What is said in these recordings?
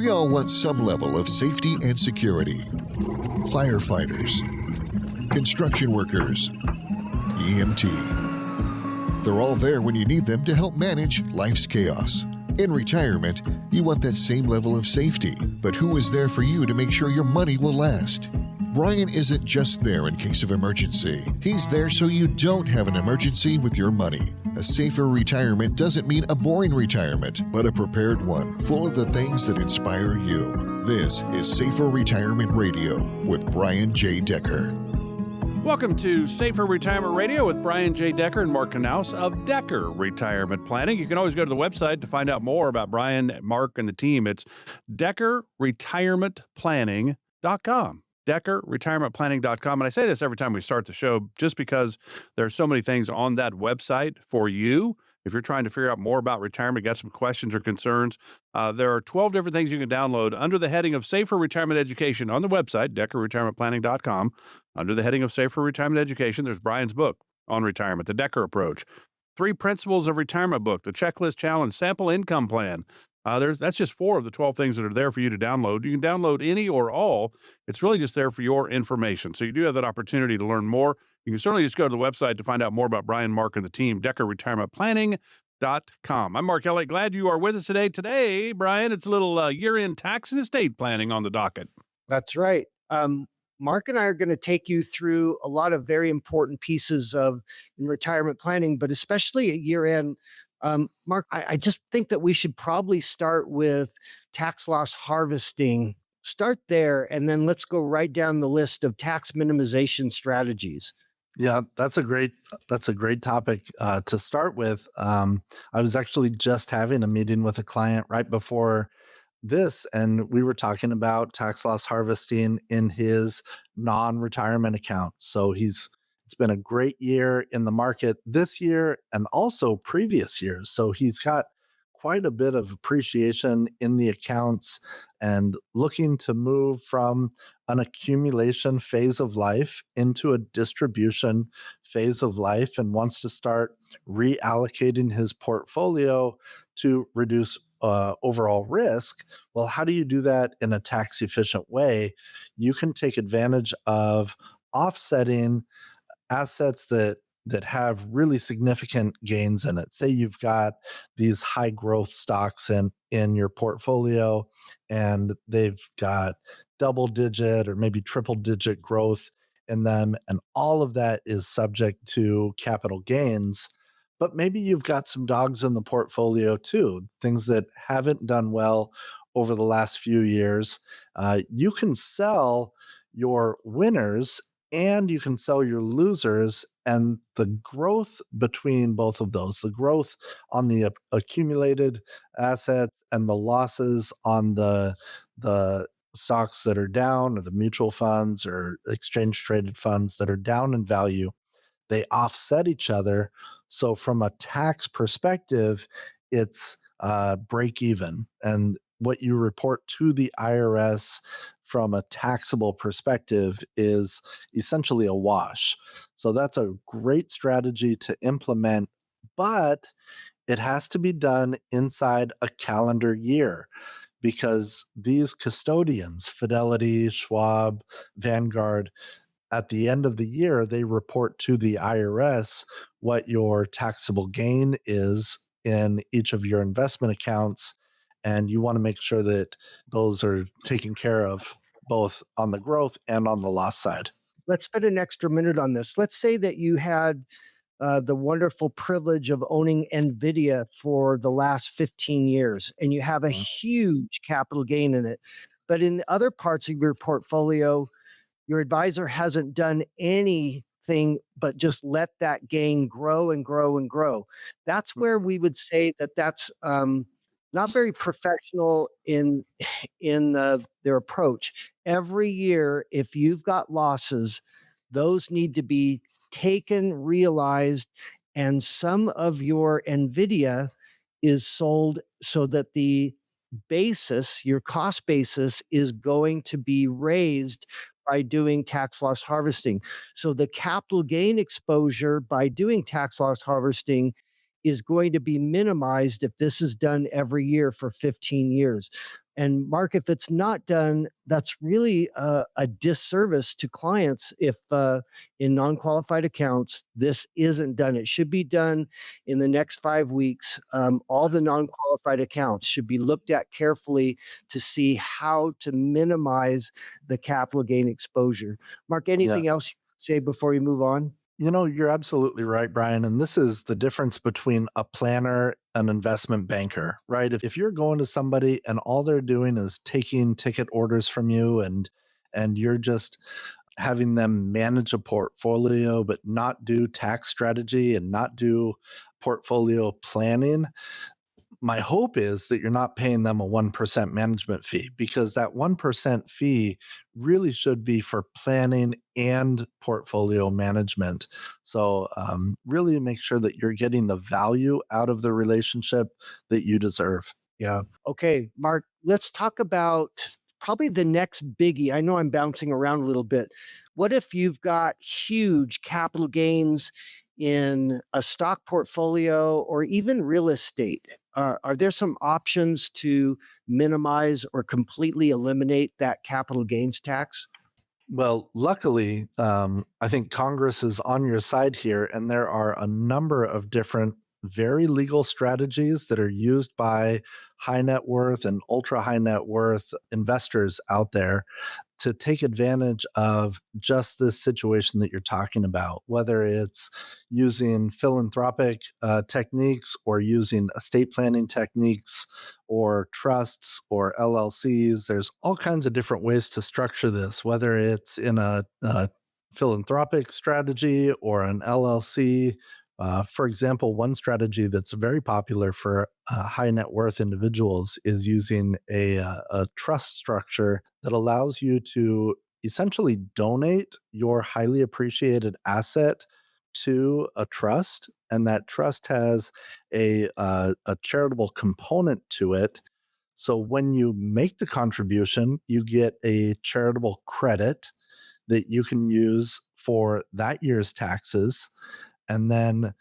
We all want some level of safety and security. Firefighters, construction workers, EMT. They're all there when you need them to help manage life's chaos. In retirement, you want that same level of safety, but who is there for you to make sure your money will last? Brian isn't just there in case of emergency. He's there so you don't have an emergency with your money. A safer retirement doesn't mean a boring retirement, but a prepared one, full of the things that inspire you. This is Safer Retirement Radio with Brian J. Decker. Welcome to Safer Retirement Radio with Brian J. Decker and Marc Knauss of Decker Retirement Planning. You can always go to the website to find out more about Brian, Mark, and the team. It's deckerretirementplanning.com. deckerretirementplanning.com. And I say this every time we start the show just because there's so many things on that website for you. If you're trying to figure out more about retirement, got some questions or concerns, there are 12 different things you can download under the heading of Safer Retirement Education on the website, deckerretirementplanning.com. Under the heading of Safer Retirement Education, there's Brian's book on retirement, The Decker Approach, 3 Principles of Retirement book, The Checklist Challenge, Sample Income Plan. That's just 4 of the 12 things that are there for you to download. You can download any or all. It's really just there for your information. So you do have that opportunity to learn more. You can certainly just go to the website to find out more about Brian, Mark, and the team, deckerretirementplanning.com. I'm Mark Elliott. Glad you are with us today. Today, Brian, it's a little year-end tax and estate planning on the docket. That's right. Mark and I are going to take you through a lot of very important pieces in retirement planning, but especially at year-end. Mark, I just think that we should probably start with tax loss harvesting. Start there, and then let's go right down the list of tax minimization strategies. Yeah, that's a great topic to start with. I was actually just having a meeting with a client right before this, and we were talking about tax loss harvesting in his non-retirement account. So it's been a great year in the market this year and also previous years. So he's got quite a bit of appreciation in the accounts and looking to move from an accumulation phase of life into a distribution phase of life, and wants to start reallocating his portfolio to reduce overall risk. Well, how do you do that in a tax efficient way? You can take advantage of offsetting assets that have really significant gains in it. Say you've got these high growth stocks in your portfolio, and they've got double digit or maybe triple digit growth in them, and all of that is subject to capital gains. But maybe you've got some dogs in the portfolio too, things that haven't done well over the last few years. You can sell your winners and you can sell your losers, and the growth between both of those, the growth on the accumulated assets and the losses on the stocks that are down, or the mutual funds or exchange traded funds that are down in value, they offset each other. So from a tax perspective, it's break even. And what you report to the IRS from a taxable perspective is essentially a wash. So that's a great strategy to implement, but it has to be done inside a calendar year, because these custodians, Fidelity, Schwab, Vanguard, at the end of the year, they report to the IRS what your taxable gain is in each of your investment accounts. And you want to make sure that those are taken care of both on the growth and on the loss side. Let's spend an extra minute on this. Let's say that you had the wonderful privilege of owning NVIDIA for the last 15 years, and you have a huge capital gain in it. But in other parts of your portfolio, your advisor hasn't done anything but just let that gain grow and grow and grow. That's where we would say that that's not very professional in their approach. Every year, if you've got losses, those need to be taken, realized, and some of your NVIDIA is sold so that the basis, your cost basis, is going to be raised by doing tax loss harvesting. So the capital gain exposure by doing tax loss harvesting is going to be minimized if this is done every year for 15 years. And Mark, if it's not done, that's really a disservice to clients if in non-qualified accounts, this isn't done. It should be done in the next 5 weeks. All the non-qualified accounts should be looked at carefully to see how to minimize the capital gain exposure. Mark, Yeah. anything else you say before you move on? You're absolutely right, Brian. And this is the difference between a planner and an investment banker, right? If you're going to somebody and all they're doing is taking ticket orders from you and you're just having them manage a portfolio but not do tax strategy and not do portfolio planning, my hope is that you're not paying them a 1% management fee, because that 1% fee really should be for planning and portfolio management. So, really make sure that you're getting the value out of the relationship that you deserve. Yeah. Okay, Mark, let's talk about probably the next biggie. I know I'm bouncing around a little bit. What if you've got huge capital gains in a stock portfolio or even real estate? Are there some options to minimize or completely eliminate that capital gains tax? Well, luckily, I think Congress is on your side here, and there are a number of different very legal strategies that are used by high net worth and ultra high net worth investors out there to take advantage of just this situation that you're talking about, whether it's using philanthropic techniques or using estate planning techniques or trusts or LLCs. There's all kinds of different ways to structure this, whether it's in a philanthropic strategy or an LLC. For example, one strategy that's very popular for high net worth individuals is using a trust structure that allows you to essentially donate your highly appreciated asset to a trust, and that trust has a charitable component to it. So when you make the contribution, you get a charitable credit that you can use for that year's taxes, and then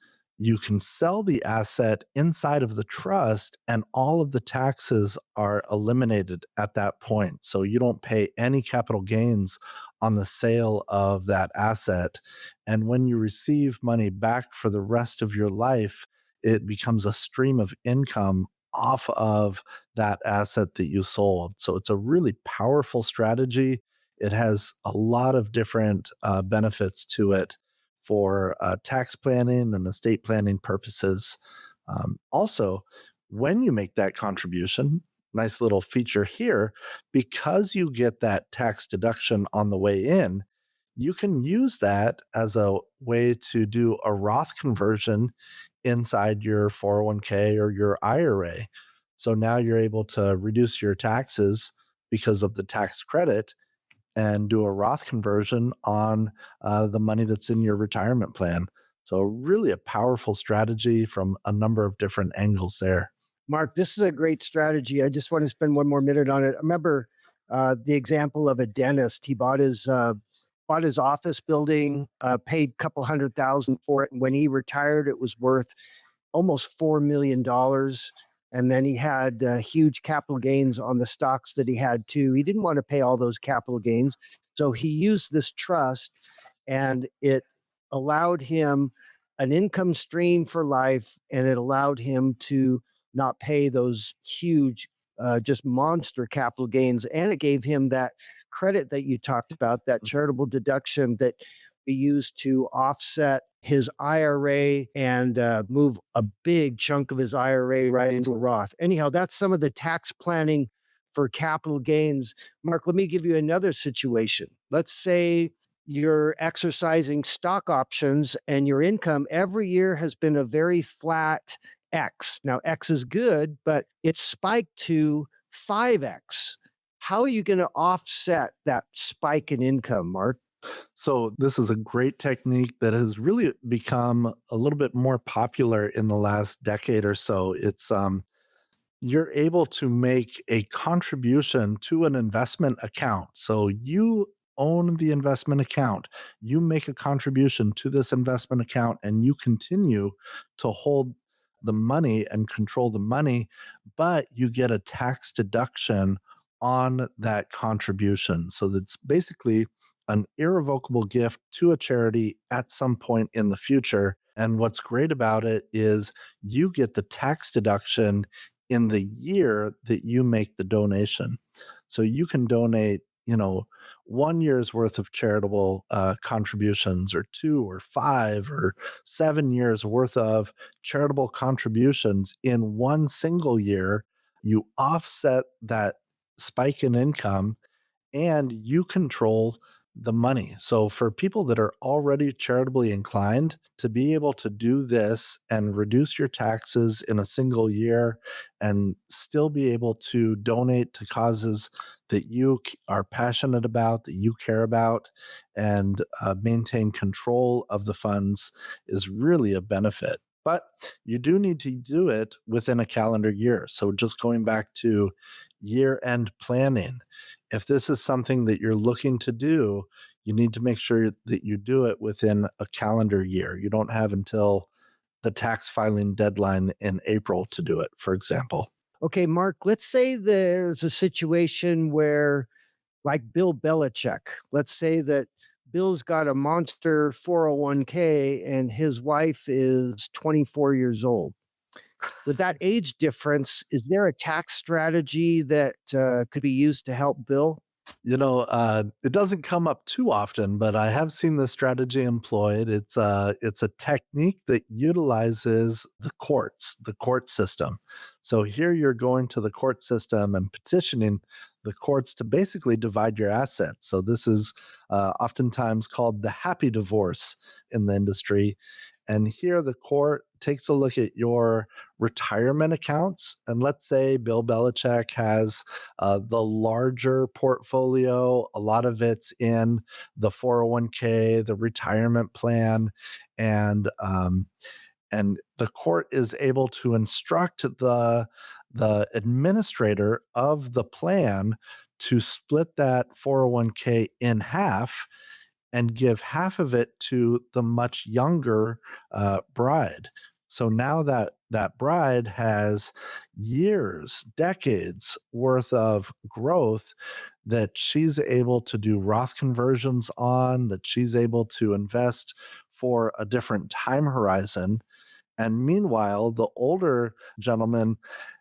you can sell the asset inside of the trust and all of the taxes are eliminated at that point. So you don't pay any capital gains on the sale of that asset. And when you receive money back for the rest of your life, it becomes a stream of income off of that asset that you sold. So it's a really powerful strategy. It has a lot of different benefits to it for tax planning and estate planning purposes. Also, when you make that contribution, nice little feature here, because you get that tax deduction on the way in, you can use that as a way to do a Roth conversion inside your 401k or your IRA. So now you're able to reduce your taxes because of the tax credit and do a Roth conversion on the money that's in your retirement plan. So, really a powerful strategy from a number of different angles there. Mark, this is a great strategy. I just want to spend one more minute on it. I remember the example of a dentist. He bought his office building, paid a couple 100,000 for it, and when he retired, it was worth almost $4 million. And then he had huge capital gains on the stocks that he had too. He didn't want to pay all those capital gains, so he used this trust, and it allowed him an income stream for life, and it allowed him to not pay those huge, just monster capital gains. And it gave him that credit that you talked about, that charitable deduction that be used to offset his IRA and move a big chunk of his IRA right into a Roth. Anyhow, that's some of the tax planning for capital gains. Mark, let me give you another situation. Let's say you're exercising stock options and your income every year has been a very flat X. Now, X is good, but it spiked to 5X. How are you going to offset that spike in income, Mark? So, this is a great technique that has really become a little bit more popular in the last decade or so. You're able to make a contribution to an investment account. So you own the investment account, you make a contribution to this investment account, and you continue to hold the money and control the money, but you get a tax deduction on that contribution. So that's basically an irrevocable gift to a charity at some point in the future. And what's great about it is you get the tax deduction in the year that you make the donation. So you can donate, 1 year's worth of charitable contributions, or 2 or 5 or 7 years worth of charitable contributions in one single year. You offset that spike in income and you control the money. So for people that are already charitably inclined, to be able to do this and reduce your taxes in a single year and still be able to donate to causes that you are passionate about, that you care about, and maintain control of the funds is really a benefit. But you do need to do it within a calendar year. So just going back to year-end planning, if this is something that you're looking to do, you need to make sure that you do it within a calendar year. You don't have until the tax filing deadline in April to do it, for example. Okay, Mark, let's say there's a situation where, like Bill Belichick, let's say that Bill's got a monster 401k and his wife is 24 years old. With that age difference, is there a tax strategy that could be used to help Bill? It doesn't come up too often, but I have seen this strategy employed. It's a technique that utilizes the court system. So here you're going to the court system and petitioning the courts to basically divide your assets. So this is oftentimes called the happy divorce in the industry. And here the court takes a look at your retirement accounts. And let's say Bill Belichick has the larger portfolio. A lot of it's in the 401k, the retirement plan, and the court is able to instruct the administrator of the plan to split that 401k in half and give half of it to the much younger bride. So now that bride has years, decades worth of growth that she's able to do Roth conversions on, that she's able to invest for a different time horizon. And meanwhile, the older gentleman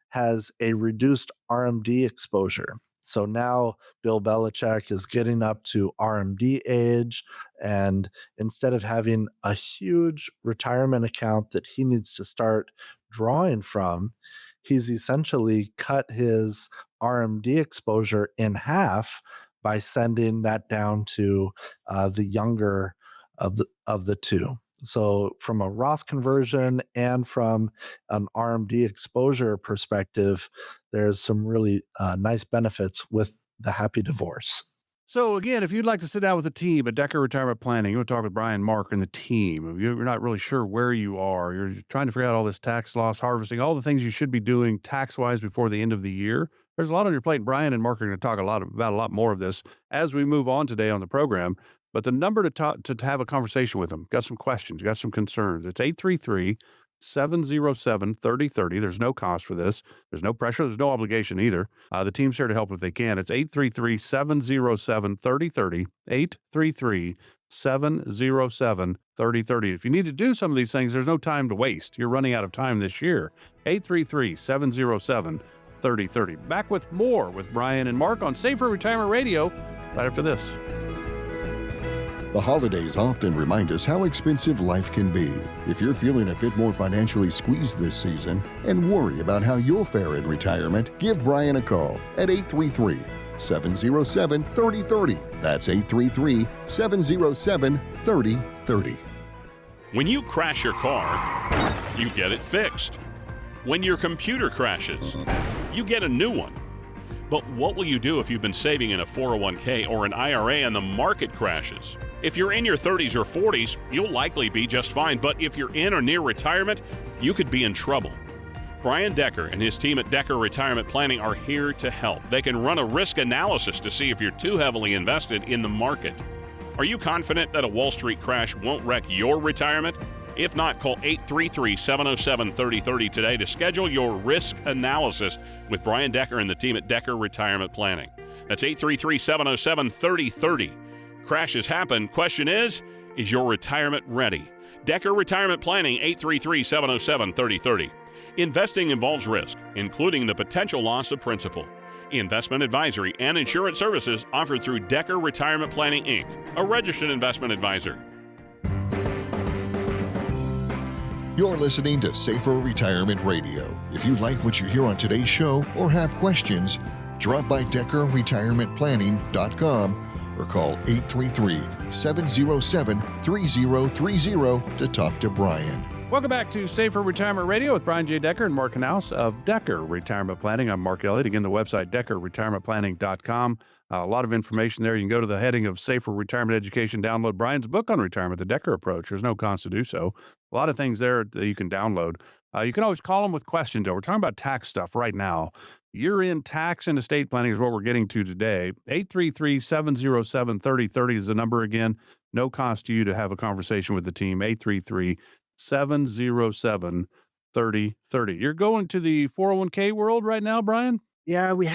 has a reduced RMD exposure. So now Bill Belichick is getting up to RMD age, and instead of having a huge retirement account that he needs to start drawing from, he's essentially cut his RMD exposure in half by sending that down to the younger of the two. So from a Roth conversion and from an RMD exposure perspective, there's some really nice benefits with the happy divorce. So again, if you'd like to sit down with the team at Decker Retirement Planning, you want to talk with Brian, Mark, and the team. If you're not really sure where you are, you're trying to figure out all this tax loss harvesting, all the things you should be doing tax-wise before the end of the year. There's a lot on your plate. Brian and Mark are going to talk about a lot more of this as we move on today on the program. But the number to have a conversation with them, got some questions, got some concerns. It's 833-707-3030. There's no cost for this. There's no pressure. There's no obligation either. The team's here to help if they can. It's 833-707-3030, 833-707-3030. If you need to do some of these things, there's no time to waste. You're running out of time this year. 833-707-3030. Back with more with Brian and Mark on Safer Retirement Radio right after this. The holidays often remind us how expensive life can be. If you're feeling a bit more financially squeezed this season and worry about how you'll fare in retirement, give Brian a call at 833-707-3030. That's 833-707-3030. When you crash your car, you get it fixed. When your computer crashes, you get a new one. But what will you do if you've been saving in a 401k or an IRA and the market crashes? If you're in your 30s or 40s, you'll likely be just fine. But if you're in or near retirement, you could be in trouble. Brian Decker and his team at Decker Retirement Planning are here to help. They can run a risk analysis to see if you're too heavily invested in the market. Are you confident that a Wall Street crash won't wreck your retirement? If not, call 833-707-3030 today to schedule your risk analysis with Brian Decker and the team at Decker Retirement Planning. That's 833-707-3030. Crashes happen. Question is your retirement ready? Decker Retirement Planning, 833-707-3030. Investing involves risk, including the potential loss of principal. Investment advisory and insurance services offered through Decker Retirement Planning, Inc., a registered investment advisor. You're listening to Safer Retirement Radio. If you like what you hear on today's show or have questions, drop by DeckerRetirementPlanning.com or call 833-707-3030 to talk to Brian. Welcome back to Safer Retirement Radio with Brian J. Decker and Marc Knauss of Decker Retirement Planning. I'm Mark Elliott. Again, the website, DeckerRetirementPlanning.com. A lot of information there. You can go to the heading of Safer Retirement Education, download Brian's book on retirement, The Decker Approach. There's no cost to do so. A lot of things there that you can download. You can always call them with questions. We're talking about tax stuff right now. Year-end tax and estate planning is what we're getting to today. 833-707-3030 is the number again. No cost to you to have a conversation with the team. 833-707-3030. You're going to the 401k world right now, Brian? Yeah, we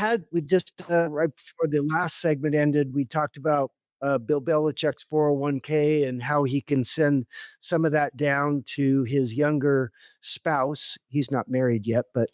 just right before the last segment ended, we talked about Bill Belichick's 401k and how he can send some of that down to his younger spouse. He's not married yet, but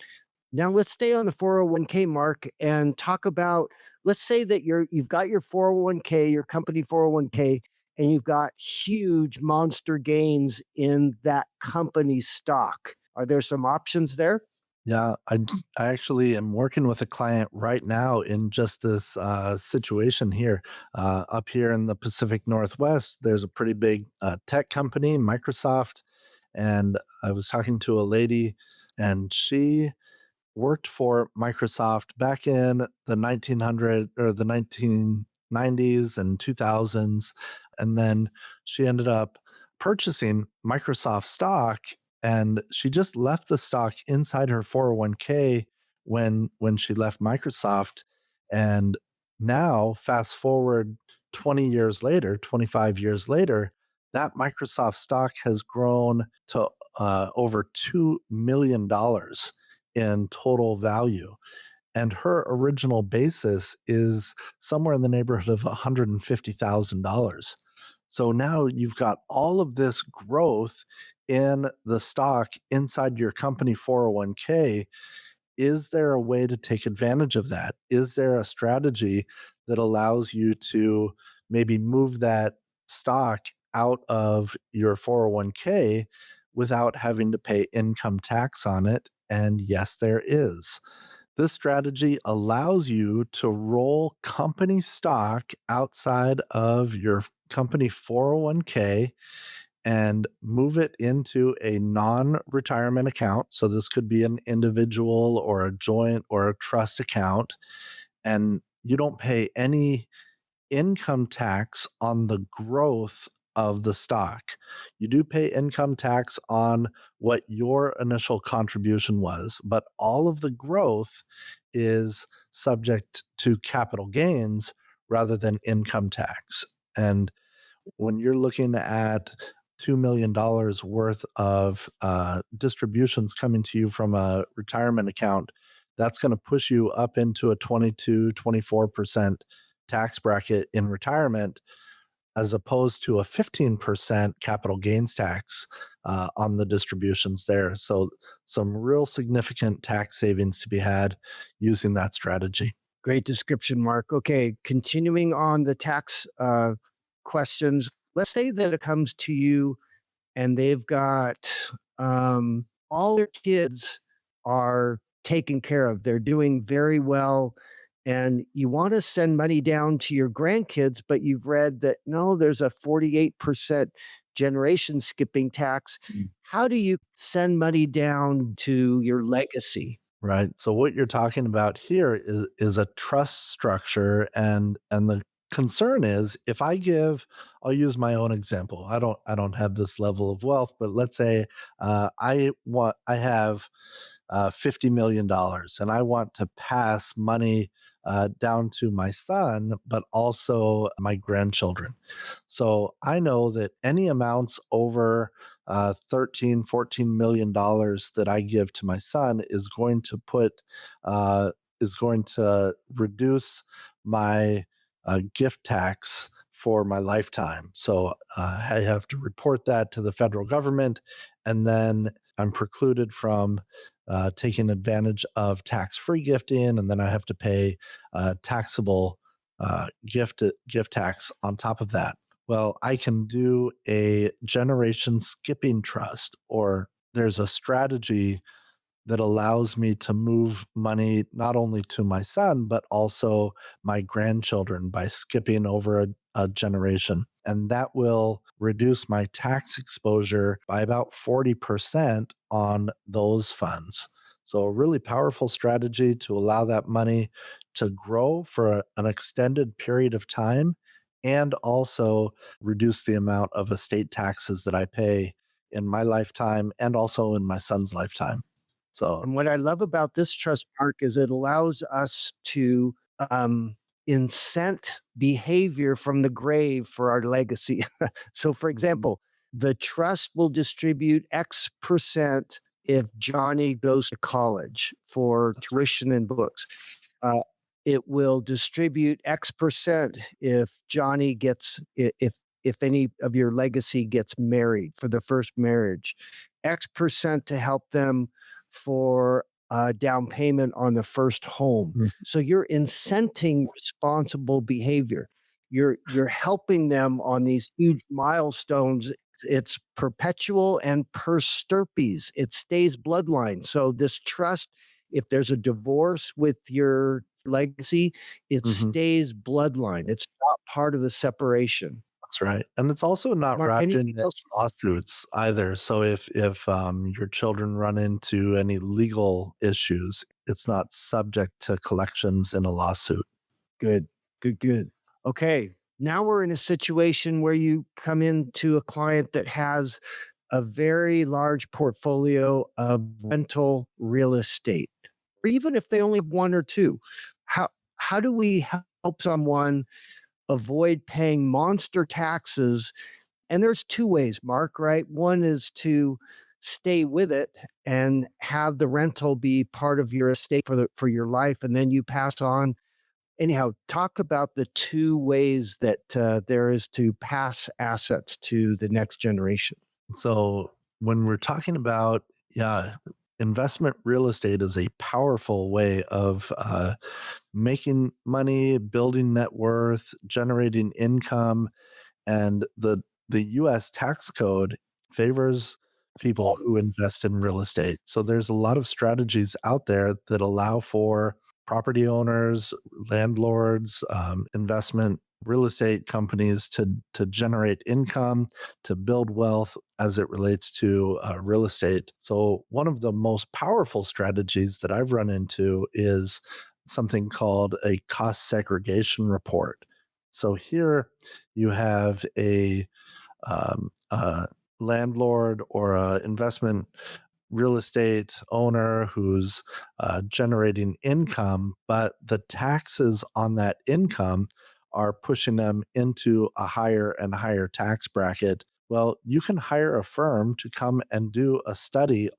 now let's stay on the 401k, Mark, and talk about, let's say that you've got your 401k, your company 401k, and you've got huge monster gains in that company's stock. Are there some options there? Yeah, I actually am working with a client right now in just this situation here. Up here in the Pacific Northwest, there's a pretty big tech company, Microsoft, and I was talking to a lady, and she worked for Microsoft back in the 1990s and 2000s, and then she ended up purchasing Microsoft stock, and she just left the stock inside her 401k when she left Microsoft. And now, fast forward 20 years later, 25 years later, that Microsoft stock has grown to over $2 million in total value. And her original basis is somewhere in the neighborhood of $150,000. So now you've got all of this growth in the stock inside your company 401k. Is there a way to take advantage of that? Is there a strategy that allows you to maybe move that stock out of your 401k without having to pay income tax on it? And yes, there is. This strategy allows you to roll company stock outside of your company 401k and move it into a non-retirement account. So this could be an individual or a joint or a trust account. And you don't pay any income tax on the growth of the stock. You do pay income tax on what your initial contribution was, but all of the growth is subject to capital gains rather than income tax. And when you're looking at $2 million worth of distributions coming to you from a retirement account, that's going to push you up into a 22, 24% tax bracket in retirement, as opposed to a 15% capital gains tax on the distributions there. So some real significant tax savings to be had using that strategy. Great description, Mark. Okay, continuing on the tax questions. Let's say that it comes to you and they've got all their kids are taken care of. They're doing very well. And you want to send money down to your grandkids, but you've read that, no, there's a 48% generation skipping tax. How do you send money down to your legacy? Right. So what you're talking about here is a trust structure, and the concern is, if I'll use my own example. I don't have this level of wealth, but let's say I have $50 million and I want to pass money down to my son, but also my grandchildren. So I know that any amounts over $13, $14 million that I give to my son uh, is going to reduce my gift tax for my lifetime. So I have to report that to the federal government, and then I'm precluded from taking advantage of tax-free gifting, and then I have to pay taxable gift tax on top of that. Well, I can do a generation skipping trust, or there's a strategy that allows me to move money not only to my son, but also my grandchildren by skipping over a generation. And that will reduce my tax exposure by about 40% on those funds. So, a really powerful strategy to allow that money to grow for an extended period of time and also reduce the amount of estate taxes that I pay in my lifetime and also in my son's lifetime. So, And what I love about this trust, Mark, is it allows us to um, incent behavior from the grave for our legacy. So, for example, the trust will distribute X percent if Johnny goes to college for tuition and books. Uh, it will distribute X percent if Johnny gets if any of your legacy gets married for the first marriage, X percent to help them for a down payment on the first home. mm, So you're incenting responsible behavior. You're helping them on these huge milestones. It's perpetual and per stirpes. It stays bloodline. So this trust, if there's a divorce with your legacy, it mhm, stays bloodline. It's not part of the separation. that's right. And it's also not Mark, wrapped anything in else? lawsuits either. So if your children run into any legal issues, it's not subject to collections in a lawsuit. Good, good. Okay. Now we're in a situation where you come into a client that has a very large portfolio of rental real estate, or even if they only have one or two. How how do we help someone avoid paying monster taxes? And there's two ways, Mark, right? One is to stay with it and have the rental be part of your estate for your life, and then you pass on. Anyhow, talk about the two ways that there is to pass assets to the next generation. So when we're talking about, yeah, investment real estate is a powerful way of making money, building net worth, generating income, and the US tax code favors people who invest in real estate. So there's a lot of strategies out there that allow for property owners, landlords, investment real estate companies to generate income, to build wealth as it relates to real estate. So one of the most powerful strategies that I've run into is something called a cost segregation report. So here you have a landlord or a investment real estate owner who's generating income, but the taxes on that income are pushing them into a higher and higher tax bracket. Well, you can hire a firm to come and do a study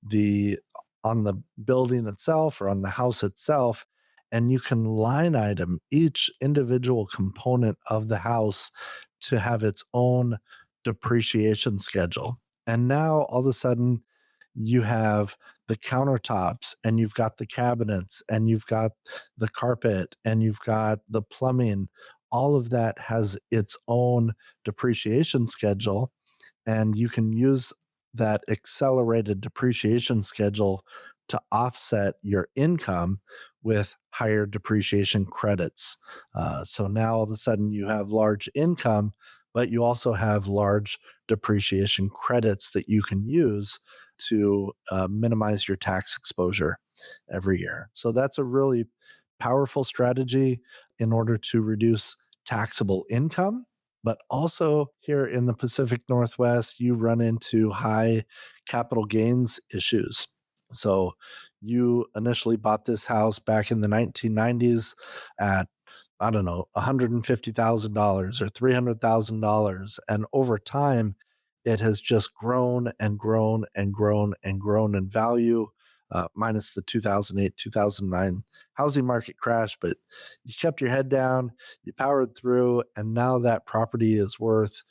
the on the building itself or on the house itself, and you can line item each individual component of the house to have its own depreciation schedule. And now all of a sudden you have the countertops and you've got the cabinets and you've got the carpet and you've got the plumbing. All of that has its own depreciation schedule, and you can use that accelerated depreciation schedule to offset your income with higher depreciation credits. So now all of a sudden you have large income, but you also have large depreciation credits that you can use to minimize your tax exposure every year. So that's a really powerful strategy in order to reduce taxable income. But also here in the Pacific Northwest, you run into high capital gains issues. So you initially bought this house back in the 1990s at, I don't know, $150,000 or $300,000. And over time, it has just grown and grown and grown and grown in value, minus the 2008, 2009 housing market crash. But you kept your head down, you powered through, and now that property is worth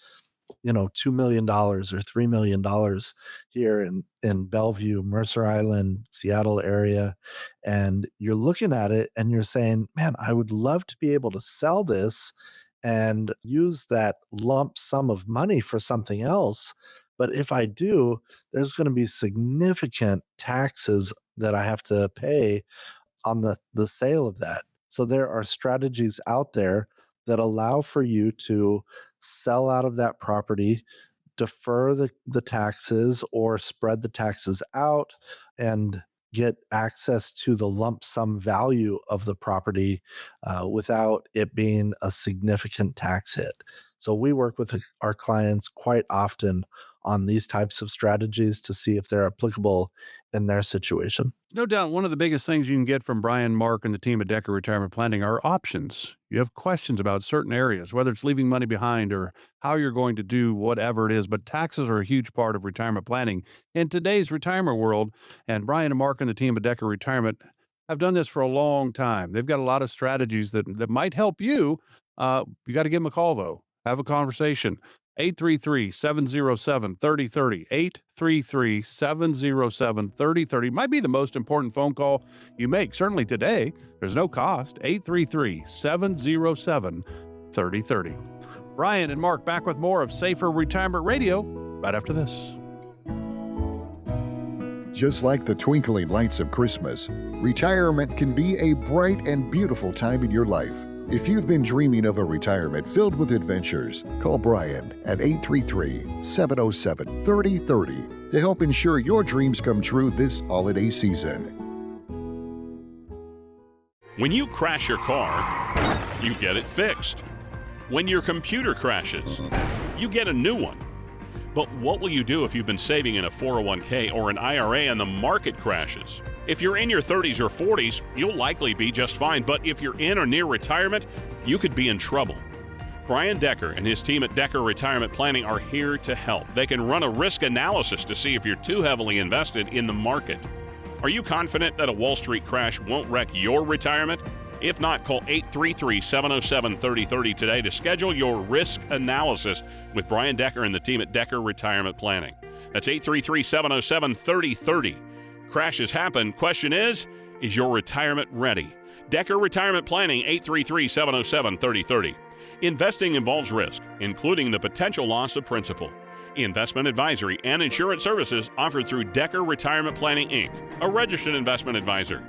$2 million or $3 million here in Bellevue, Mercer Island, Seattle area. And you're looking at it and you're saying, man, I would love to be able to sell this and use that lump sum of money for something else. But if I do, there's going to be significant taxes that I have to pay on the sale of that. So there are strategies out there that allow for you to sell out of that property, defer the taxes or spread the taxes out, and get access to the lump sum value of the property without it being a significant tax hit. So we work with our clients quite often on these types of strategies to see if they're applicable in their situation. No doubt one of the biggest things you can get from Brian, Mark, and the team at Decker Retirement Planning are options. You have questions about certain areas, whether it's leaving money behind or how you're going to do whatever it is. But taxes are a huge part of retirement planning in today's retirement world. And Brian and Mark and the team at Decker Retirement have done this for a long time. They've got a lot of strategies that might help you. You got to give them a call, though. Have a conversation. 833-707-3030. 833-707-3030 might be the most important phone call you make. Certainly today, there's no cost. 833-707-3030. Brian and Mark back with more of Safer Retirement Radio right after this. Just like the twinkling lights of Christmas, retirement can be a bright and beautiful time in your life. If you've been dreaming of a retirement filled with adventures, call Brian at 833-707-3030 to help ensure your dreams come true this holiday season. When you crash your car, you get it fixed. When your computer crashes, you get a new one. But what will you do if you've been saving in a 401k or an IRA and the market crashes? If you're in your 30s or 40s, you'll likely be just fine. But if you're in or near retirement, you could be in trouble. Brian Decker and his team at Decker Retirement Planning are here to help. They can run a risk analysis to see if you're too heavily invested in the market. Are you confident that a Wall Street crash won't wreck your retirement? If not, call 833-707-3030 today to schedule your risk analysis with Brian Decker and the team at Decker Retirement Planning. That's 833-707-3030. Crashes happen. Question is your retirement ready? Decker Retirement Planning, 833-707-3030. Investing involves risk, including the potential loss of principal. Investment advisory and insurance services offered through Decker Retirement Planning, Inc., a registered investment advisor.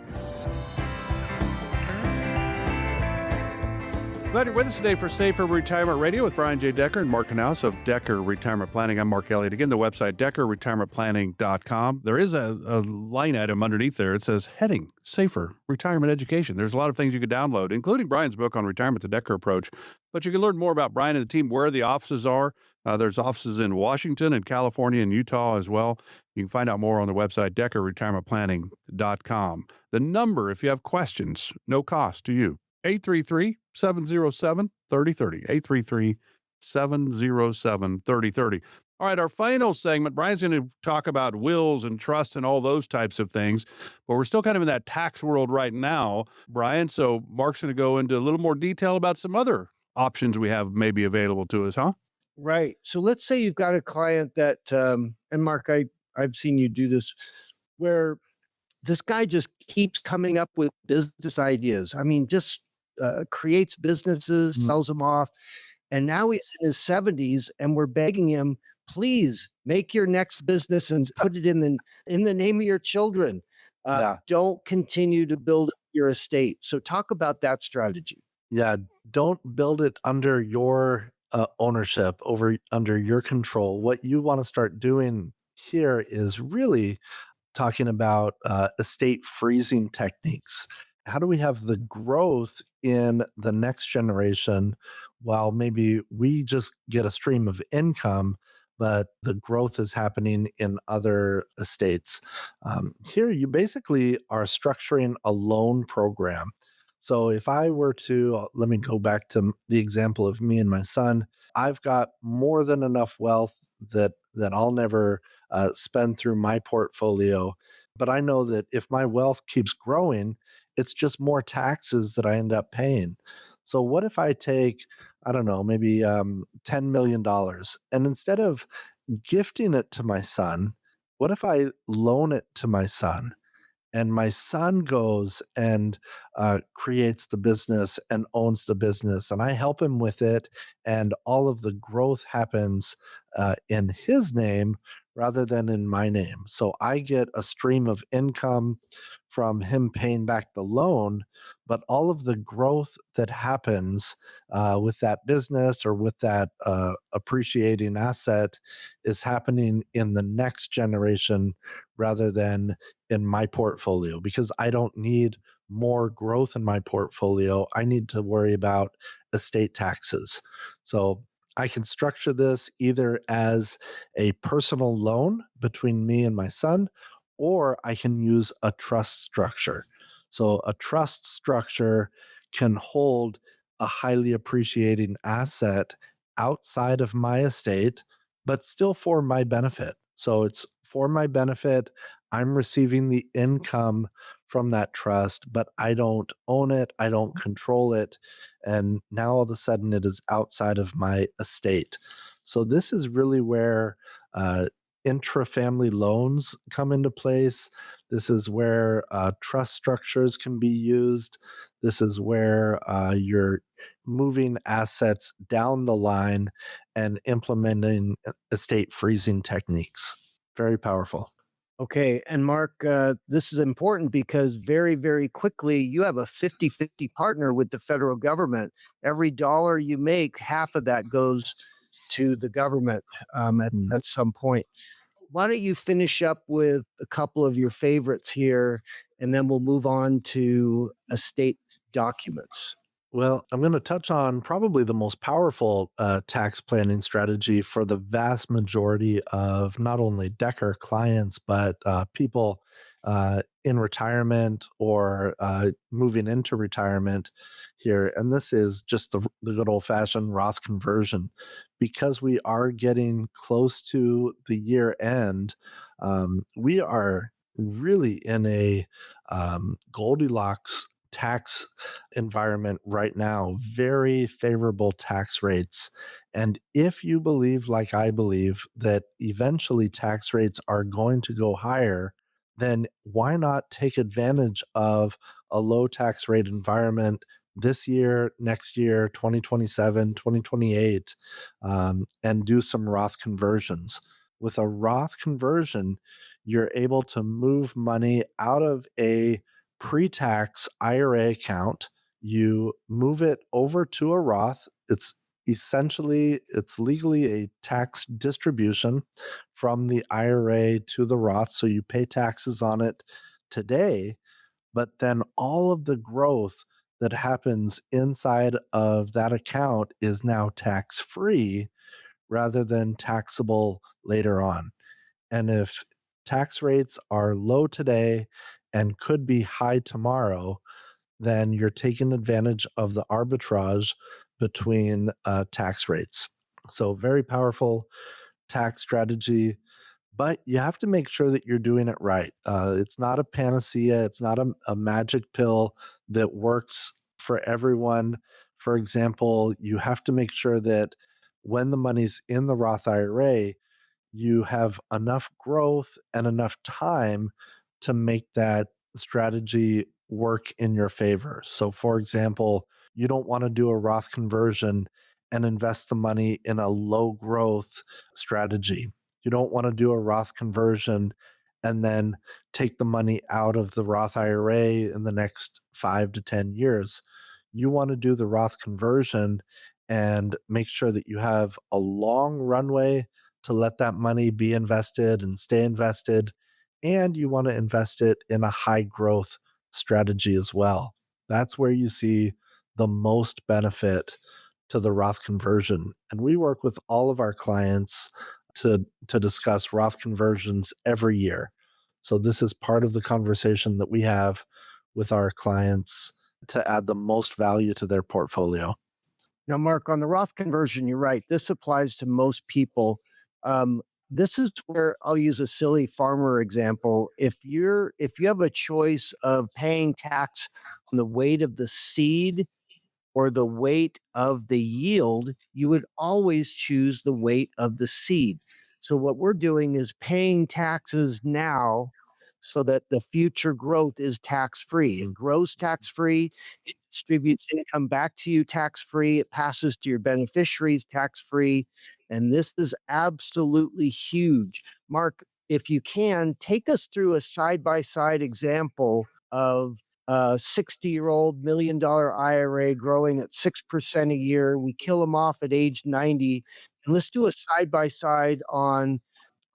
Glad you're with us today for Safer Retirement Radio with Brian J. Decker and Marc Knauss of Decker Retirement Planning. I'm Mark Elliott. Again, the website, deckerretirementplanning.com. There is a line item underneath there. It says heading, Safer Retirement Education. There's a lot of things you could download, including Brian's book on retirement, The Decker Approach. But you can learn more about Brian and the team, where the offices are. There's offices in Washington and California and Utah as well. You can find out more on the website, deckerretirementplanning.com. The number, if you have questions, no cost to you, 833-707-3030. 833-707-3030. All right, our final segment, Brian's going to talk about wills and trust and all those types of things, but we're still kind of in that tax world right now, Brian. So Mark's going to go into a little more detail about some other options we have maybe available to us, huh? Right. So let's say you've got a client that, and Mark, I've seen you do this, where this guy just keeps coming up with business ideas. I mean, just creates businesses, sells them off. And now he's in his 70s and we're begging him, please make your next business and put it in the name of your children. Don't continue to build your estate. So talk about that strategy. Yeah, don't build it under your ownership, under your control. What you want to start doing here is really talking about estate freezing techniques. How do we have the growth in the next generation while maybe we just get a stream of income, but the growth is happening in other estates? Here, you basically are structuring a loan program. So if I were to, let me go back to the example of me and my son, I've got more than enough wealth that that I'll never spend through my portfolio. But I know that if my wealth keeps growing, it's just more taxes that I end up paying. So what if I take, I don't know, maybe $10 million dollars, and instead of gifting it to my son, what if I loan it to my son? And my son goes and creates the business and owns the business, and I help him with it, and all of the growth happens in his name rather than in my name. So I get a stream of income from him paying back the loan, but all of the growth that happens with that business or with that appreciating asset is happening in the next generation rather than in my portfolio, because I don't need more growth in my portfolio. I need to worry about estate taxes. So I can structure this either as a personal loan between me and my son, or I can use a trust structure. So a trust structure can hold a highly appreciating asset outside of my estate, but still for my benefit. So it's for my benefit. I'm receiving the income from that trust, but I don't own it, I don't control it. And now all of a sudden it is outside of my estate. So this is really where intra-family loans come into place. This is where trust structures can be used. This is where you're moving assets down the line and implementing estate freezing techniques. Very powerful. Okay. And Mark, this is important because very, very quickly you have a 50-50 partner with the federal government. Every dollar you make, half of that goes to the government Mm. at some point. Why don't you finish up with a couple of your favorites here, and then we'll move on to estate documents. Well, I'm going to touch on probably the most powerful tax planning strategy for the vast majority of not only Decker clients, but people in retirement or moving into retirement here. And this is just the good old fashioned Roth conversion. Because we are getting close to the year end, we are really in a Goldilocks tax environment right now, very favorable tax rates. And if you believe, like I believe, that eventually tax rates are going to go higher, then why not take advantage of a low tax rate environment this year, next year, 2027, 2028, and do some Roth conversions? With a Roth conversion, you're able to move money out of a pre-tax IRA account, you move it over to a Roth. It's legally a tax distribution from the IRA to the Roth, so you pay taxes on it today, but then all of the growth that happens inside of that account is now tax free rather than taxable later on. And if tax rates are low today and could be high tomorrow, then you're taking advantage of the arbitrage between tax rates. So, very powerful tax strategy, but you have to make sure that you're doing it right. It's not a panacea, it's not a magic pill that works for everyone. For example, you have to make sure that when the money's in the Roth IRA, you have enough growth and enough time to make that strategy work in your favor. So, for example, you don't want to do a Roth conversion and invest the money in a low growth strategy. You don't want to do a Roth conversion and then take the money out of the Roth IRA in the next 5 to 10 years. You want to do the Roth conversion and make sure that you have a long runway to let that money be invested and stay invested. And you want to invest it in a high growth strategy as well. That's where you see the most benefit to the Roth conversion. And we work with all of our clients to discuss Roth conversions every year. So this is part of the conversation that we have with our clients to add the most value to their portfolio. Now, Mark, on the Roth conversion, you're right. This applies to most people. this is where I'll use a silly farmer example. If you have a choice of paying tax on the weight of the seed or the weight of the yield, you would always choose the weight of the seed. So what we're doing is paying taxes now so that the future growth is tax-free. It grows tax-free, it distributes income back to you tax-free, it passes to your beneficiaries tax-free, and this is absolutely huge. Mark, if you can, take us through a side-by-side example of a 60-year-old $1 million IRA growing at 6% a year. We kill him off at age 90. And let's do a side by side on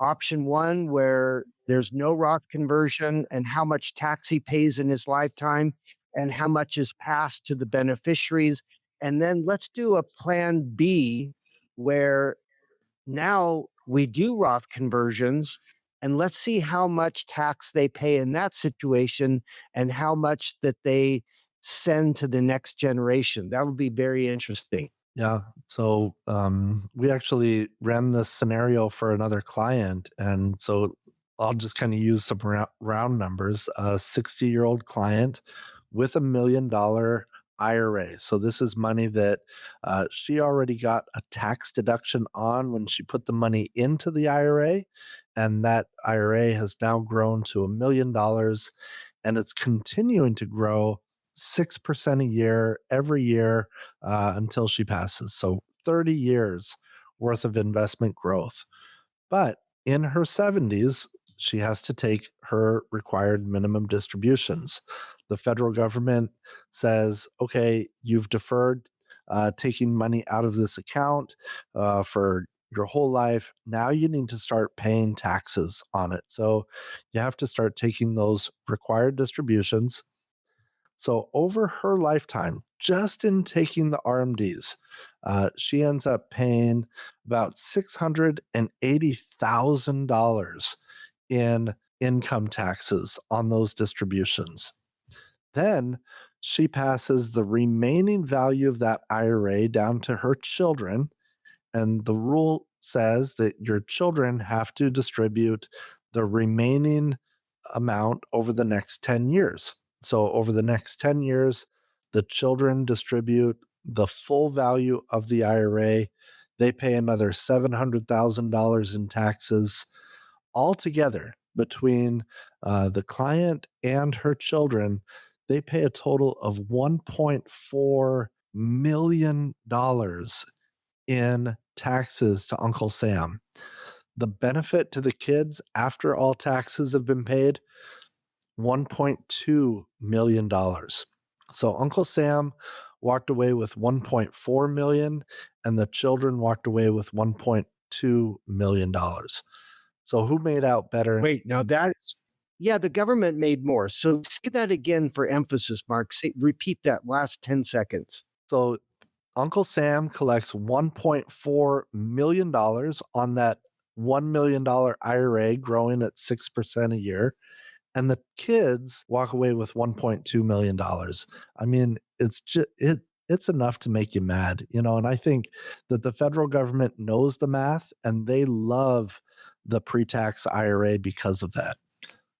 option one, where there's no Roth conversion and how much tax he pays in his lifetime and how much is passed to the beneficiaries. And then let's do a plan B where now we do Roth conversions, and let's see how much tax they pay in that situation and how much that they send to the next generation. That would be very interesting. Yeah. So we actually ran this scenario for another client. And so I'll just kind of use some round numbers. A 60-year-old client with $1 million IRA. So this is money that she already got a tax deduction on when she put the money into the IRA. And that IRA has now grown to $1 million, and it's continuing to grow 6% a year every year until she passes. So 30 years worth of investment growth. But in her 70s, she has to take her required minimum distributions. The federal government says, okay, you've deferred taking money out of this account for your whole life. Now you need to start paying taxes on it. So you have to start taking those required distributions. So over her lifetime, just in taking the RMDs, she ends up paying about $680,000 in income taxes on those distributions. Then she passes the remaining value of that IRA down to her children. And the rule says that your children have to distribute the remaining amount over the next 10 years. So, over the next 10 years, the children distribute the full value of the IRA. They pay another $700,000 in taxes. Altogether, between the client and her children, they pay a total of $1.4 million in taxes to Uncle Sam. The benefit to the kids after all taxes have been paid, $1.2 million. So Uncle Sam walked away with 1.4 million and the children walked away with 1.2 million dollars. So who made out better? Wait, now that is, yeah, the government made more. So say that again for emphasis, Mark. Repeat that last 10 seconds. So Uncle Sam collects $1.4 million on that $1 million IRA growing at 6% a year. And the kids walk away with $1.2 million. I mean, it's enough to make you mad, and I think that the federal government knows the math and they love the pre-tax IRA because of that.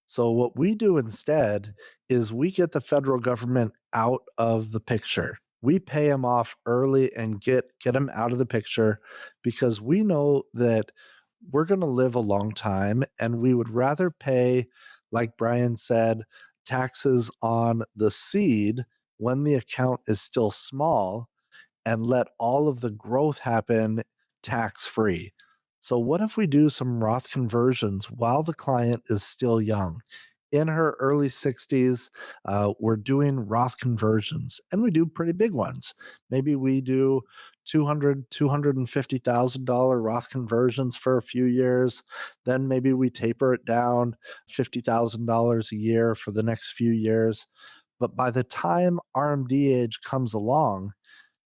So what we do instead is we get the federal government out of the picture. We pay them off early and get them out of the picture because we know that we're going to live a long time and we would rather pay, like Brian said, taxes on the seed when the account is still small and let all of the growth happen tax free. So, what if we do some Roth conversions while the client is still young? In her early 60s, we're doing Roth conversions and we do pretty big ones. Maybe we do $250,000 Roth conversions for a few years. Then maybe we taper it down $50,000 a year for the next few years. But by the time RMD age comes along,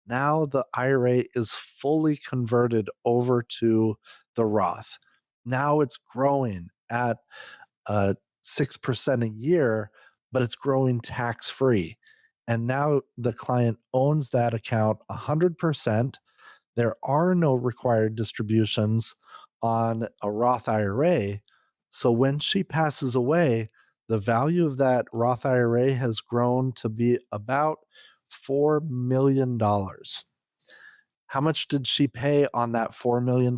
now the IRA is fully converted over to the Roth. Now it's growing at 6% a year, but it's growing tax free. And now the client owns that account 100%. There are no required distributions on a Roth IRA. So when she passes away, the value of that Roth IRA has grown to be about $4 million. How much did she pay on that $4 million?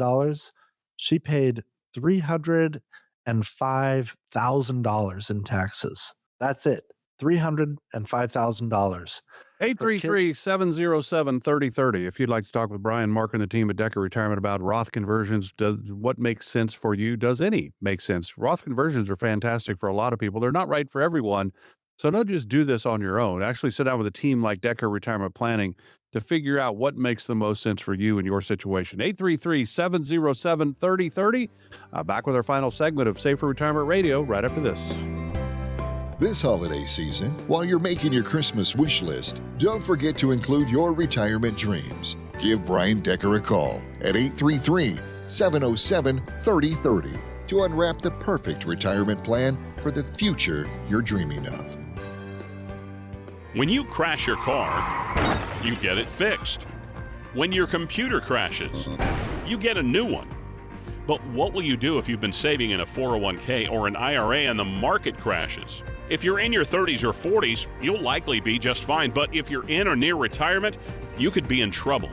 She paid $305,000 in taxes. That's it. $305,000. Her kid, 833-707-3030. If you'd like to talk with Brian, Mark, and the team at Decker Retirement about Roth conversions, what makes sense for you? Does any make sense? Roth conversions are fantastic for a lot of people. They're not right for everyone. So don't just do this on your own. Actually sit down with a team like Decker Retirement Planning to figure out what makes the most sense for you in your situation. 833-707-3030. Back with our final segment of Safer Retirement Radio right after this. This holiday season, while you're making your Christmas wish list, don't forget to include your retirement dreams. Give Brian Decker a call at 833-707-3030 to unwrap the perfect retirement plan for the future you're dreaming of. When you crash your car, you get it fixed. When your computer crashes, you get a new one. But what will you do if you've been saving in a 401k or an IRA and the market crashes? If you're in your 30s or 40s, you'll likely be just fine. But if you're in or near retirement, you could be in trouble.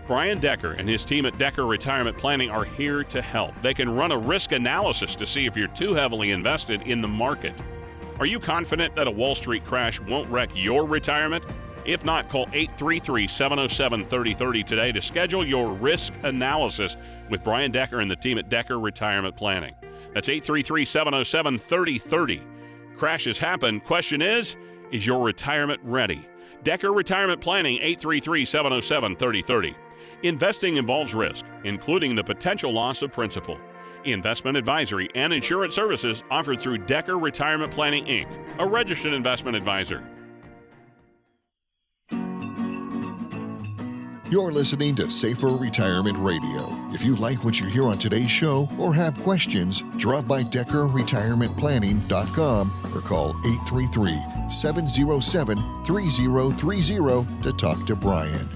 Brian Decker and his team at Decker Retirement Planning are here to help. They can run a risk analysis to see if you're too heavily invested in the market. Are you confident that a Wall Street crash won't wreck your retirement? If not, call 833-707-3030 today to schedule your risk analysis with Brian Decker and the team at Decker Retirement Planning. That's 833-707-3030. Crashes happen. Question is your retirement ready? Decker Retirement Planning, 833-707-3030. Investing involves risk, including the potential loss of principal. Investment advisory and insurance services offered through Decker Retirement Planning, Inc., a registered investment advisor. You're listening to Safer Retirement Radio. If you like what you hear on today's show or have questions, drop by DeckerRetirementPlanning.com or call 833-707-3030 to talk to Brian.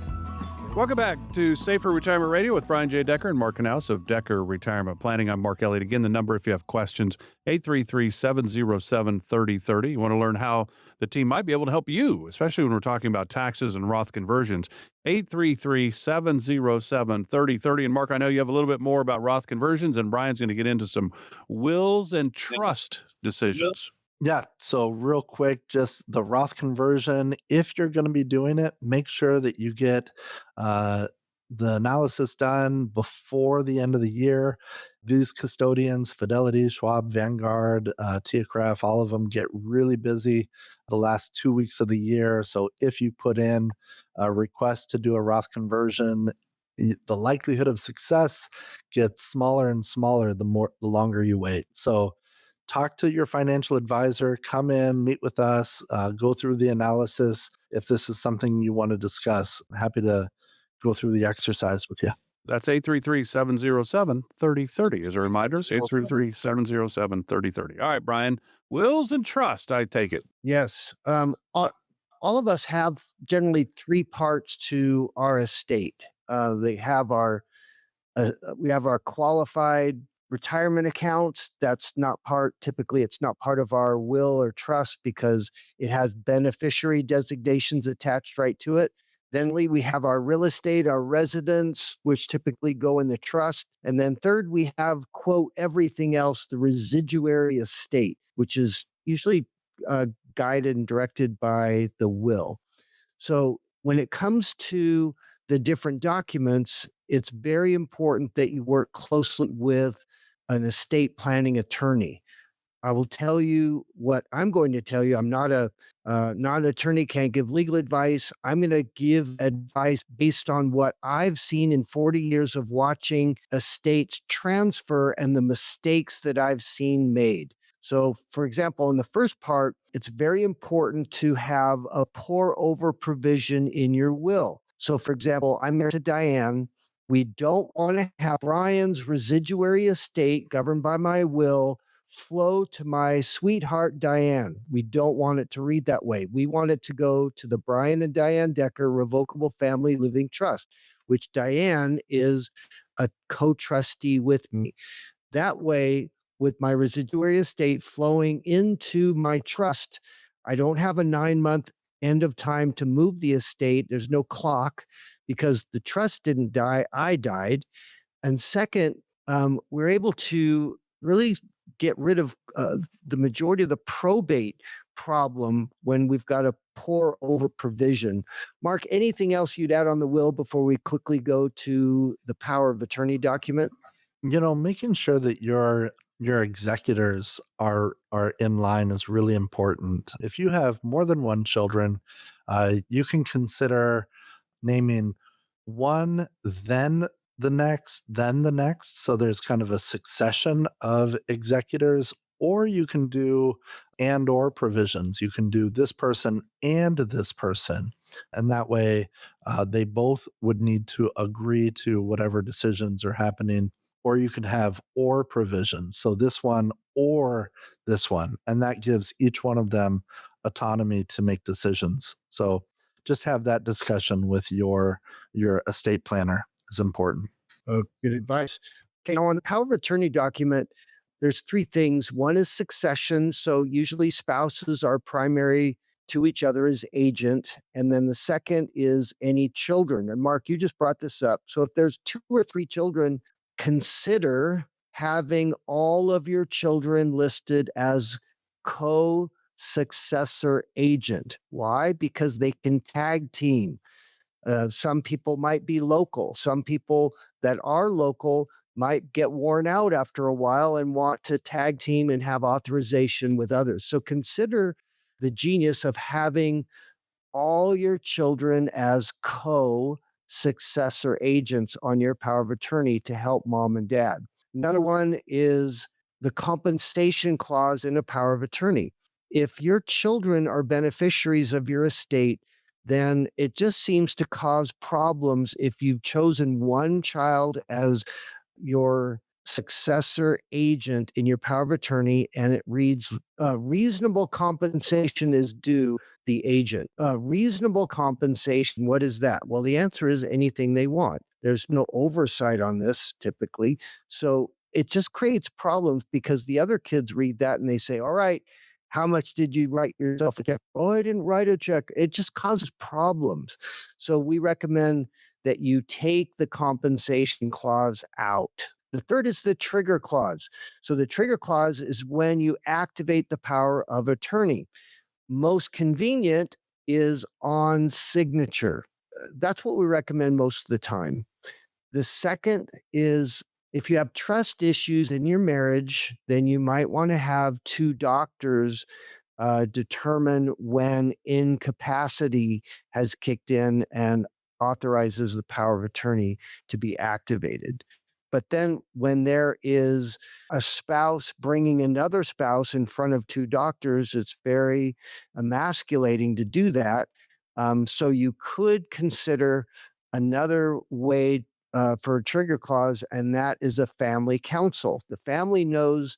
Welcome back to Safer Retirement Radio with Brian J. Decker and Marc Knauss of Decker Retirement Planning. I'm Mark Elliott. Again, the number if you have questions, 833-707-3030. You want to learn how the team might be able to help you, especially when we're talking about taxes and Roth conversions, 833-707-3030. And Mark, I know you have a little bit more about Roth conversions, and Brian's going to get into some wills and trust decisions. Yeah. So real quick, just the Roth conversion, if you're going to be doing it, make sure that you get the analysis done before the end of the year. These custodians, Fidelity, Schwab, Vanguard, TIAA-CREF, all of them get really busy the last 2 weeks of the year. So if you put in a request to do a Roth conversion, the likelihood of success gets smaller and smaller the longer you wait. So talk to your financial advisor, come in, meet with us, go through the analysis. If this is something you want to discuss, I'm happy to go through the exercise with you. That's 833-707-3030. As a reminder, 833-707-3030. All right, Brian, wills and trust, I take it. Yes. All of us have generally three parts to our estate. We have our qualified retirement accounts. Typically it's not part of our will or trust because it has beneficiary designations attached right to it. Then we have our real estate, our residence, which typically go in the trust. And then third, we have, quote, everything else, the residuary estate, which is usually guided and directed by the will. So when it comes to the different documents, it's very important that you work closely with an estate planning attorney. I will tell you what I'm going to tell you. I'm not an attorney, can't give legal advice. I'm going to give advice based on what I've seen in 40 years of watching estates transfer and the mistakes that I've seen made. So, for example, in the first part, it's very important to have a pour over provision in your will. So, for example, I'm married to Diane. We don't want to have Brian's residuary estate governed by my will flow to my sweetheart, Diane. We don't want it to read that way. We want it to go to the Brian and Diane Decker Revocable Family Living Trust, which Diane is a co-trustee with me. That way, with my residuary estate flowing into my trust, I don't have a 9-month end of time to move the estate. There's no clock because the trust didn't die, I died. And second, we're able to really get rid of the majority of the probate problem when we've got a poor over provision. Mark, anything else you'd add on the will before we quickly go to the power of attorney document? Making sure that your executors are in line is really important. If you have more than one children, you can consider naming one, then the next. So there's kind of a succession of executors, or you can do and or provisions. You can do this person and this person. And that way, they both would need to agree to whatever decisions are happening. Or you could have or provisions. So this one or this one. And that gives each one of them autonomy to make decisions. So just have that discussion with your estate planner is important. Oh, good advice. Okay, now on the power of attorney document, there's three things. One is succession. So usually spouses are primary to each other as agent. And then the second is any children. And Mark, you just brought this up. So if there's 2 or 3 children, consider having all of your children listed as co-successor agent. Why? Because they can tag team. Some people might be local. Some people that are local might get worn out after a while and want to tag team and have authorization with others. So consider the genius of having all your children as co-successor agents on your power of attorney to help mom and dad. Another one is the compensation clause in a power of attorney. If your children are beneficiaries of your estate, then it just seems to cause problems if you've chosen one child as your successor agent in your power of attorney and it reads reasonable compensation is due the agent. Reasonable compensation, what is that? Well, the answer is anything they want. There's no oversight on this typically. So it just creates problems because the other kids read that and they say, all right, how much did you write yourself a check? Oh, I didn't write a check. It just causes problems. So we recommend that you take the compensation clause out. The third is the trigger clause. So the trigger clause is when you activate the power of attorney. Most convenient is on signature. That's what we recommend most of the time. The second is if you have trust issues in your marriage, then you might want to have 2 doctors determine when incapacity has kicked in and authorizes the power of attorney to be activated. But then when there is a spouse bringing another spouse in front of 2 doctors, it's very emasculating to do that. So you could consider another way for a trigger clause, and that is a family council. The family knows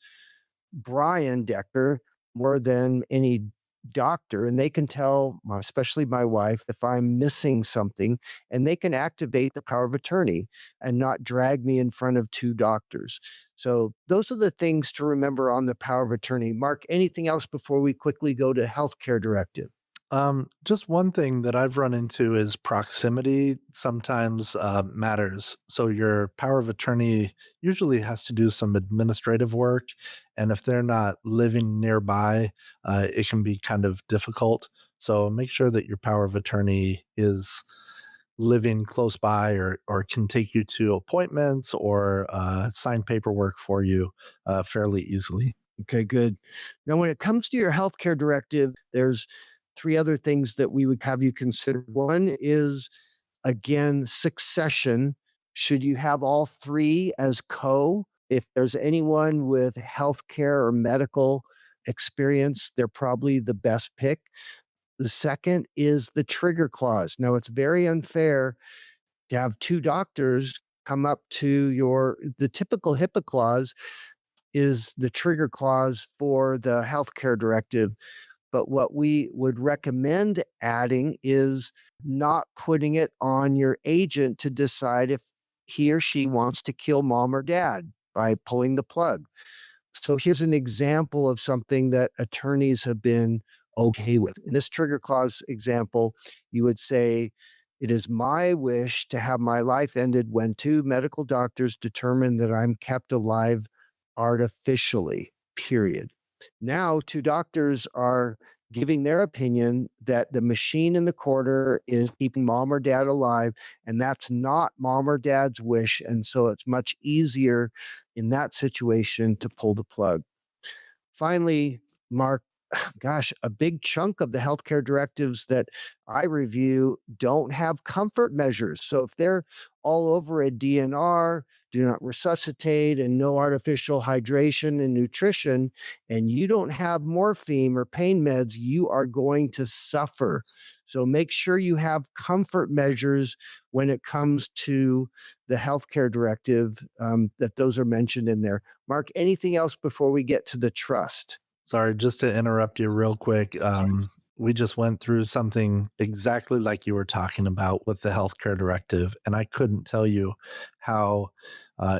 Brian Decker more than any doctor, and they can tell, especially my wife, if I'm missing something, and they can activate the power of attorney and not drag me in front of 2 doctors. So those are the things to remember on the power of attorney. Mark, anything else before we quickly go to healthcare directive? Just one thing that I've run into is proximity sometimes matters. So your power of attorney usually has to do some administrative work, and if they're not living nearby, it can be kind of difficult. So make sure that your power of attorney is living close by or can take you to appointments or sign paperwork for you fairly easily. Okay, good. Now, when it comes to your healthcare directive, there's 3 other things that we would have you consider. One is, again, succession. Should you have all 3 as co? If there's anyone with healthcare or medical experience, they're probably the best pick. The second is the trigger clause. Now, it's very unfair to have 2 doctors come up to the typical HIPAA clause is the trigger clause for the healthcare directive. But what we would recommend adding is not putting it on your agent to decide if he or she wants to kill mom or dad by pulling the plug. So here's an example of something that attorneys have been okay with. In this trigger clause example, you would say, it is my wish to have my life ended when two medical doctors determine that I'm kept alive artificially, period. Now, two doctors are giving their opinion that the machine in the corner is keeping mom or dad alive, and that's not mom or dad's wish. And so it's much easier in that situation to pull the plug. Finally, Mark, gosh, a big chunk of the healthcare directives that I review don't have comfort measures. So if they're all over a DNR, do not resuscitate, and no artificial hydration and nutrition, and you don't have morphine or pain meds, you are going to suffer. So make sure you have comfort measures when it comes to the healthcare directive, that those are mentioned in there. Mark, anything else before we get to the trust? Sorry, just to interrupt you real quick. We just went through something exactly like you were talking about with the healthcare directive, and I couldn't tell you how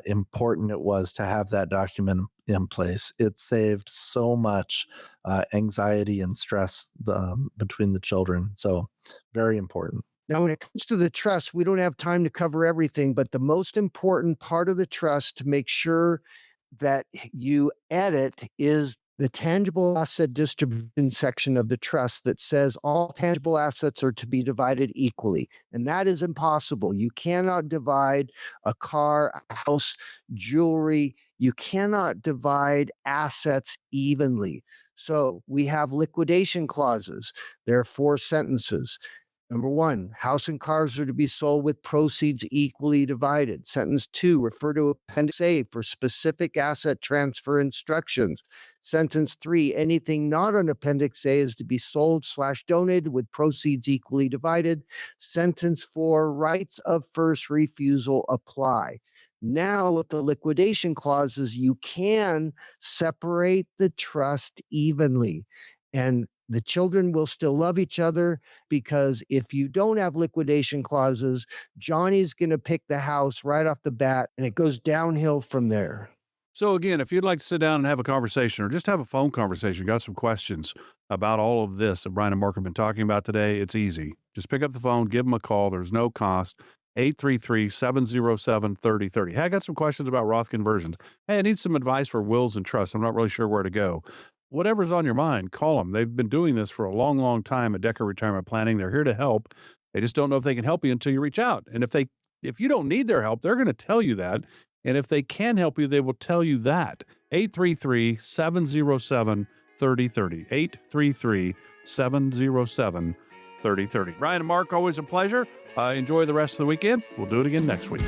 important it was to have that document in place. It saved so much anxiety and stress between the children. So very important. Now, when it comes to the trust, we don't have time to cover everything, but the most important part of the trust to make sure that you edit is the tangible asset distribution section of the trust that says all tangible assets are to be divided equally. And that is impossible. You cannot divide a car, a house, jewelry. You cannot divide assets evenly. So we have liquidation clauses. There are 4 sentences. Number 1, house and cars are to be sold with proceeds equally divided. Sentence 2, refer to Appendix A for specific asset transfer instructions. Sentence 3, anything not on Appendix A is to be sold/donated with proceeds equally divided. Sentence 4, rights of first refusal apply. Now, with the liquidation clauses, you can separate the trust evenly. And the children will still love each other, because if you don't have liquidation clauses, Johnny's going to pick the house right off the bat, and it goes downhill from there. So again, if you'd like to sit down and have a conversation or just have a phone conversation, got some questions about all of this that Brian and Mark have been talking about today, it's easy. Just pick up the phone, give them a call. There's no cost. 833-707-3030. Hey, I got some questions about Roth conversions. Hey, I need some advice for wills and trusts. I'm not really sure where to go. Whatever's on your mind, call them. They've been doing this for a long, long time at Decker Retirement Planning. They're here to help. They just don't know if they can help you until you reach out. And if you don't need their help, they're going to tell you that. And if they can help you, they will tell you that. 833-707-3030. 833-707-3030. Brian and Mark, always a pleasure. Enjoy the rest of the weekend. We'll do it again next week.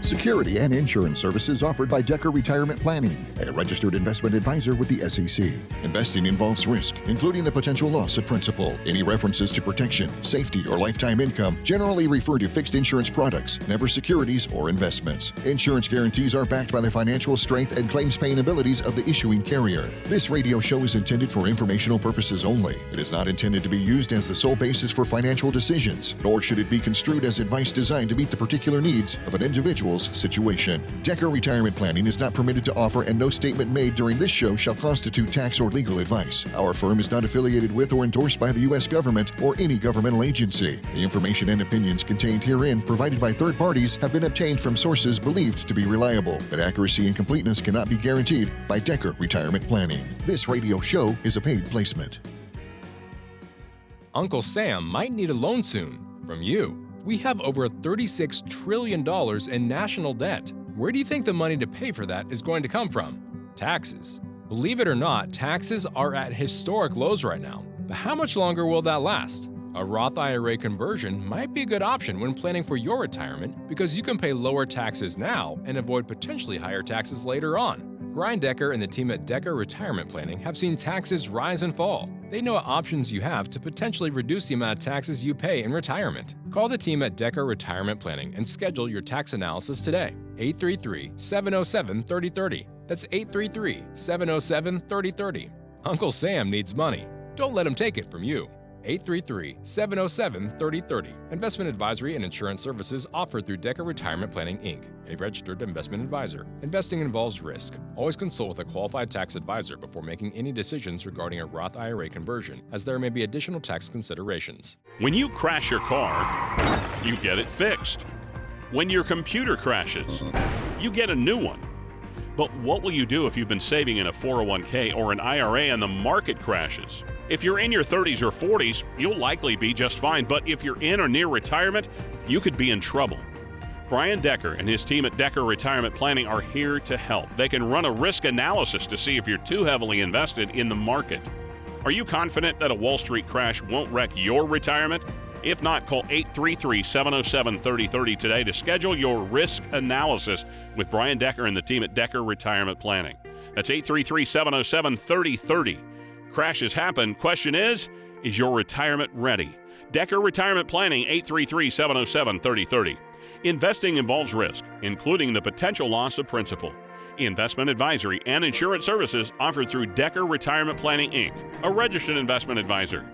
Security and insurance services offered by Decker Retirement Planning, a registered investment advisor with the SEC. Investing involves risk, including the potential loss of principal. Any references to protection, safety, or lifetime income generally refer to fixed insurance products, never securities or investments. Insurance guarantees are backed by the financial strength and claims paying abilities of the issuing carrier. This radio show is intended for informational purposes only. It is not intended to be used as the sole basis for financial decisions, nor should it be construed as advice designed to meet the particular needs of an individual's situation. Decker Retirement Planning is not permitted to offer, and no statement made during this show shall constitute tax or legal advice. Our firm is not affiliated with or endorsed by the U.S. government or any governmental agency. The information and opinions contained herein, provided by third parties, have been obtained from sources believed to be reliable, but accuracy and completeness cannot be guaranteed by Decker Retirement Planning. This radio show is a paid placement. Uncle Sam might need a loan soon from you. We have over $36 trillion in national debt. Where do you think the money to pay for that is going to come from? Taxes. Believe it or not, taxes are at historic lows right now. But how much longer will that last? A Roth IRA conversion might be a good option when planning for your retirement, because you can pay lower taxes now and avoid potentially higher taxes later on. Brian Decker and the team at Decker Retirement Planning have seen taxes rise and fall. They know what options you have to potentially reduce the amount of taxes you pay in retirement. Call the team at Decker Retirement Planning and schedule your tax analysis today. 833-707-3030. That's 833-707-3030. Uncle Sam needs money. Don't let him take it from you. 833-707-3030. Investment advisory and insurance services offered through Decker Retirement Planning, Inc., a registered investment advisor. Investing involves risk. Always consult with a qualified tax advisor before making any decisions regarding a Roth IRA conversion, as there may be additional tax considerations. When you crash your car, you get it fixed. When your computer crashes, you get a new one. But what will you do if you've been saving in a 401k or an IRA and the market crashes? If you're in your 30s or 40s, you'll likely be just fine. But if you're in or near retirement, you could be in trouble. Brian Decker and his team at Decker Retirement Planning are here to help. They can run a risk analysis to see if you're too heavily invested in the market. Are you confident that a Wall Street crash won't wreck your retirement? If not, call 833-707-3030 today to schedule your risk analysis with Brian Decker and the team at Decker Retirement Planning. That's 833-707-3030. Crashes happen. Question is your retirement ready? Decker Retirement Planning, 833-707-3030. Investing involves risk, including the potential loss of principal. Investment advisory and insurance services offered through Decker Retirement Planning, Inc., a registered investment advisor.